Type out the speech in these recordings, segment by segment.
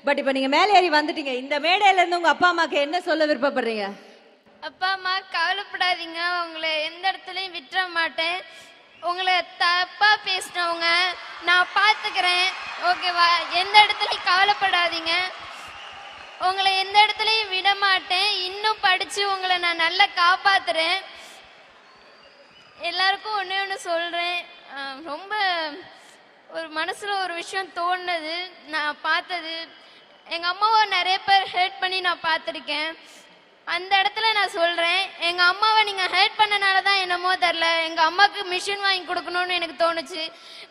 But இப்போ நீங்க மேலே ஏறி வந்துட்டீங்க. இந்த மேடையில இருந்து உங்க அப்பா அம்மாக்கு என்ன சொல்ல விருப்பப்படுறீங்க? அப்பா அம்மா கவலைப்படாதீங்க, உங்களை எந்த இடத்துலையும் விட்டுற மாட்டேன். உங்களை தப்பா பேசினவங்க நான் பார்த்துக்கிறேன், ஓகேவா? எந்த இடத்துலையும் கவலைப்படாதீங்க, உங்களை எந்த இடத்துலையும் விட மாட்டேன். இன்னும் படிச்சு உங்களை நான் நல்லா காப்பாத்துறேன். எல்லாருக்கும் ஒண்ணே ஒன்று சொல்றேன். ரொம்ப ஒரு மனசுல ஒரு விஷயம் தோணுது, நான் பார்த்தது. எங்க அம்மாவை நிறைய பேர் ஹேட் பண்ணி நான் பார்த்துருக்கேன். அந்த இடத்துல நான் சொல்றேன், எங்க அம்மாவை நீங்க ஹேட் பண்ணனால தான் என்னமோ தெரில, எங்க அம்மாவுக்கு மிஷின் வாங்கி கொடுக்கணும்னு எனக்கு தோணுச்சு.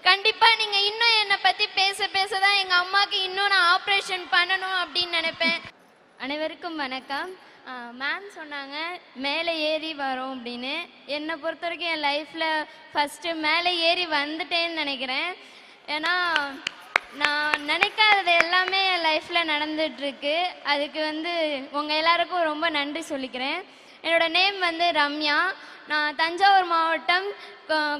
கண்டிப்பா நீங்க இன்னும் என்னை பத்தி பேச பேசதான் எங்க அம்மாவுக்கு இன்னும் நான் ஆப்ரேஷன் பண்ணணும் அப்படின்னு நினைப்பேன். அனைவருக்கும் வணக்கம். மேம் சொன்னாங்க மேலே ஏறி வரோம் அப்படின்னு. என்னை பொறுத்த வரைக்கும் என் லைஃப்பில் ஃபஸ்ட்டு மேலே ஏறி வந்துட்டேன்னு நினைக்கிறேன். ஏன்னா நான் நினைக்காதது எல்லாமே என் லைஃப்பில் நடந்துகிட்ருக்கு. அதுக்கு உங்கள் எல்லாருக்கும் ரொம்ப நன்றி சொல்லிக்கிறேன். என்னோடய நேம் ரம்யா. நான் தஞ்சாவூர் மாவட்டம்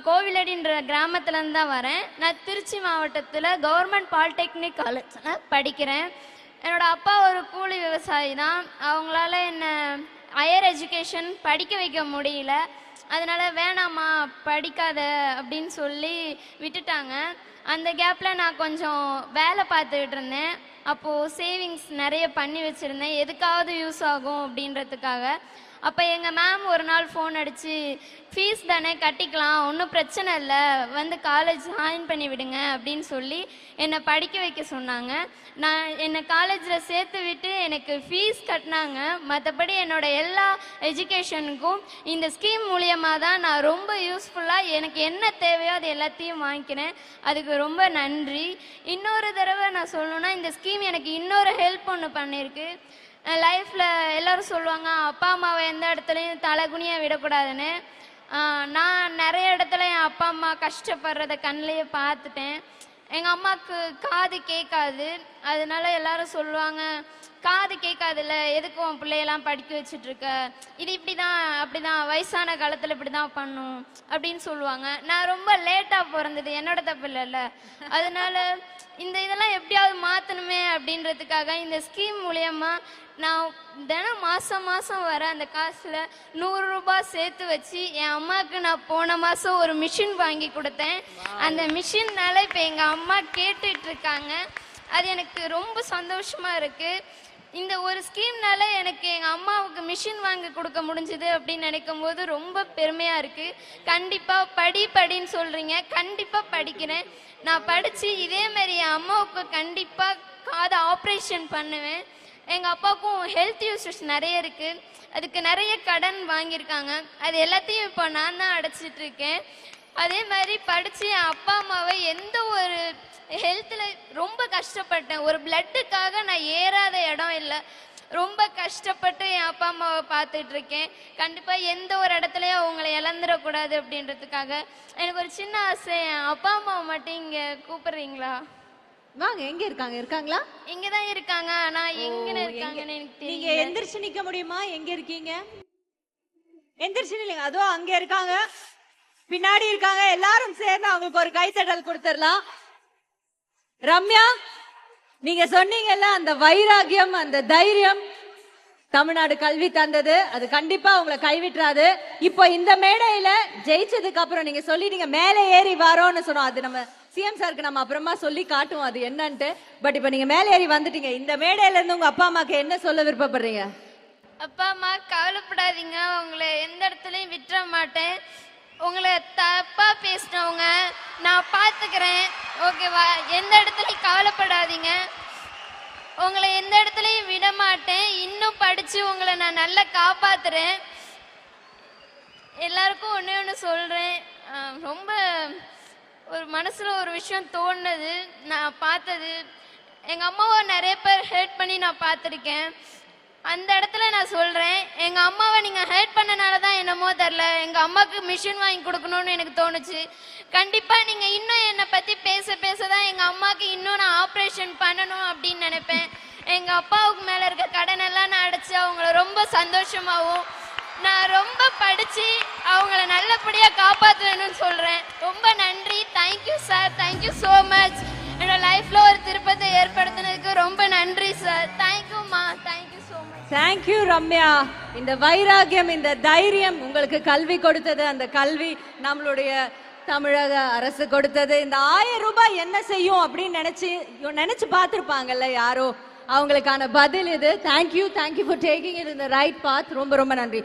கோவிலடின்ற கிராமத்துலேருந்து தான் வரேன். நான் திருச்சி மாவட்டத்தில் கவர்மெண்ட் பாலிடெக்னிக் காலேஜில் படிக்கிறேன். என்னோட அப்பா ஒரு கூலி விவசாயி தான். அவங்களால என்னை ஹையர் எஜுகேஷன் படிக்க வைக்க முடியல. அதனால வேணாமா படிக்காத அப்படின்னு சொல்லி விட்டுட்டாங்க. அந்த கேப்பில் நான் கொஞ்சம் வேலை பார்த்துக்கிட்டு இருந்தேன். அப்போது சேவிங்ஸ் நிறைய பண்ணி வச்சுருந்தேன், எதுக்காவது யூஸ் ஆகும் அப்படின்றதுக்காக. அப்போ எங்கள் மேம் ஒரு நாள் ஃபோன் அடித்து, ஃபீஸ் தானே கட்டிக்கலாம், ஒன்றும் பிரச்சனை இல்லை, காலேஜ் ஜாயின் பண்ணி விடுங்க அப்படின்னு சொல்லி என்னை படிக்க வைக்க சொன்னாங்க. நான் என்னை காலேஜில் சேர்த்து விட்டு எனக்கு ஃபீஸ் கட்டினாங்க. மற்றபடி என்னோடய எல்லா எஜுகேஷனுக்கும் இந்த ஸ்கீம் மூலியமாக தான் நான் ரொம்ப யூஸ்ஃபுல்லாக எனக்கு என்ன தேவையோ அது எல்லாத்தையும் வாங்கிக்கிறேன். அதுக்கு ரொம்ப நன்றி. இன்னொரு தடவை நான் சொல்லணுன்னா, இந்த ஸ்கீம் எனக்கு இன்னொரு ஹெல்ப் ஒன்று பண்ணியிருக்கு. லைஃப்பில் எல்லோரும் சொல்லுவாங்க அப்பா அம்மாவை எந்த இடத்துலையும் தலைகுனியாக விடக்கூடாதுன்னு. நான் நிறைய இடத்துல என் அப்பா அம்மா கஷ்டப்படுறத கண்ணிலேயே பார்த்துட்டேன். எங்கள் அம்மாவுக்கு காது கேட்காது. அதனால எல்லாரும் சொல்லுவாங்க, காது கேட்காதுல்ல, எதுக்கு உன் பிள்ளையெல்லாம் படிக்க வச்சுட்ருக்க, இது இப்படி தான் அப்படி தான், வயசான காலத்தில் இப்படி தான் பண்ணும் அப்படின்னு சொல்லுவாங்க. நான் ரொம்ப லேட்டாக பிறந்தது என்னோட தப்பு இல்லைல்ல. அதனால இதெல்லாம் எப்படியாவது மாற்றணுமே அப்படின்றதுக்காக இந்த ஸ்கீம் மூலயமா நான் தினம் மாதம் வர அந்த காசில் 100 ரூபாய் சேர்த்து வச்சு என் அம்மாவுக்கு நான் போன மாதம் ஒரு மிஷின் வாங்கி கொடுத்தேன். அந்த மிஷின்னால இப்போ எங்கள் அம்மா கேட்டுட்ருக்காங்க. அது எனக்கு ரொம்ப சந்தோஷமாக இருக்குது. இந்த ஒரு ஸ்கீம்னால எனக்கு எங்கள் அம்மாவுக்கு மிஷின் வாங்கி கொடுக்க முடிஞ்சுது அப்படின்னு நினைக்கும் போது ரொம்ப பெருமையாக இருக்குது. கண்டிப்பாக படின்னு சொல்கிறீங்க, கண்டிப்பாக படிக்கிறேன். நான் படித்து இதேமாரி என் அம்மாவுக்கு கண்டிப்பாக காது ஆப்ரேஷன் பண்ணுவேன். எங்கள் அப்பாவுக்கும் ஹெல்த் இஷ்யூஸ் நிறைய இருக்குது, அதுக்கு நிறைய கடன் வாங்கியிருக்காங்க. அது எல்லாத்தையும் இப்போ நான் தான் அடைச்சிட்ருக்கேன். அதே மாதிரி படித்து என் அப்பா அம்மாவை எந்த ஒரு ஹெல்த்தில் ரொம்ப கஷ்டப்பட்டேன். ஒரு பிளட்டுக்காக நான் ஏறாத இடம் இல்லை. ரொம்ப கஷ்டப்பட்டு என் அப்பா அம்மாவை பார்த்துட்ருக்கேன். கண்டிப்பாக எந்த ஒரு இடத்துலையும் அவங்களை இழந்துடக்கூடாது அப்படின்றதுக்காக எனக்கு ஒரு சின்ன ஆசை, என் அப்பா அம்மாவை மட்டும் இங்கே கூப்பிடுறீங்களா? வாங்க. எங்க இருக்காங்க? இருக்காங்களா? இங்கதான் இருக்காங்க. நான் எங்க இருக்காங்கன்னு எனக்கு தெரியல. நீங்க எந்திரிச்சு நிக்க முடியுமா? எங்க இருக்கீங்க? எந்திரிச்சு நில்லுங்க. அதோ அங்க இருக்காங்க, பின்னாடி இருக்காங்க. எல்லாரும் சேர்ந்து அவங்களுக்கு ஒரு கைத்தட்டல் கொடுத்துடலாம். ரம்யா, நீங்க சொன்னீங்கல்ல அந்த வைராகியம், அந்த தைரியம் தமிழ்நாடு கல்வி தந்தது, அது கண்டிப்பா உங்களை கைவிட்டுறாது. இப்போ இந்த மேடையில ஜெயிச்சதுக்கு அப்புறம் நீங்க சொல்லிட்டீங்க மேலே ஏறி வரோம்னு சொன்னோம். அது நம்ம சிஎம் சாருக்கு நம்ம அப்புறமா சொல்லி காட்டுவோம் அது என்னன்ட்டு. பட் இப்போ நீங்க மேலே ஏறி வந்துட்டீங்க. இந்த மேடையில இருந்து உங்க அப்பா அம்மாக்கு என்ன சொல்ல விருப்பப்படுறீங்க? அப்பா அம்மா கவலைப்படாதீங்க, உங்களை எந்த இடத்துலையும் விட்டுற மாட்டேன். உங்களை தப்பா பேசினவங்க நான் பார்த்துக்கிறேன், ஓகேவா? எந்த இடத்துலையும் கவலைப்படாதீங்க, உங்களை எந்த இடத்துலையும் விட மாட்டேன். இன்னும் படிச்சு உங்களை நான் நல்லா காப்பாத்துறேன். எல்லாருக்கும் ஒண்ணே ஒன்று சொல்றேன். ரொம்ப ஒரு மனசுல ஒரு விஷயம் தோணுது, நான் பார்த்தது. எங்க அம்மாவை நிறைய பேர் ஹேட் பண்ணி நான் பார்த்துருக்கேன். அந்த இடத்துல நான் சொல்றேன், எங்க அம்மாவை நீங்க ஹேட் பண்ணனால தான் என்னமோ தெரில, எங்க அம்மாவுக்கு மிஷின் வாங்கி கொடுக்கணும்னு எனக்கு தோணுச்சு. கண்டிப்பா நீங்க இன்னும் என்னை பத்தி பேச பேசதான் எங்க அம்மாவுக்கு இன்னும் நான் ஆப்ரேஷன் பண்ணணும் அப்படின்னு நினைப்பேன். எங்க அப்பாவுக்கு மேல இருக்க கடன் எல்லாம் நான் அடைச்சு அவங்கள ரொம்ப சந்தோஷமாவும் நான் ரொம்ப படிச்சு அவங்கள நல்லபடியா காப்பாற்றணும்னு சொல்றேன். ரொம்ப நன்றி. Thank you sir, thank you so much. என்னோட லைஃப்ல ஒரு திருப்பத்தை ஏற்படுத்தினதுக்கு ரொம்ப நன்றி சார். தேங்க்யூம்மா, thank you so much. Thank you Ramya. இந்த வைராகியம், இந்த தைரியம் உங்களுக்கு கல்வி கொடுத்தது. அந்த கல்வி நம்மளுடைய தமிழக அரசு கொடுத்தது. இந்த 1000 ரூபாய் என்ன செய்யும் அப்படின்னு நினைச்சு பார்த்திருப்பாங்கல்ல யாரோ, அவங்களுக்கான பதில் இது. Thank you for taking it in the right path. ரொம்ப ரொம்ப நன்றி.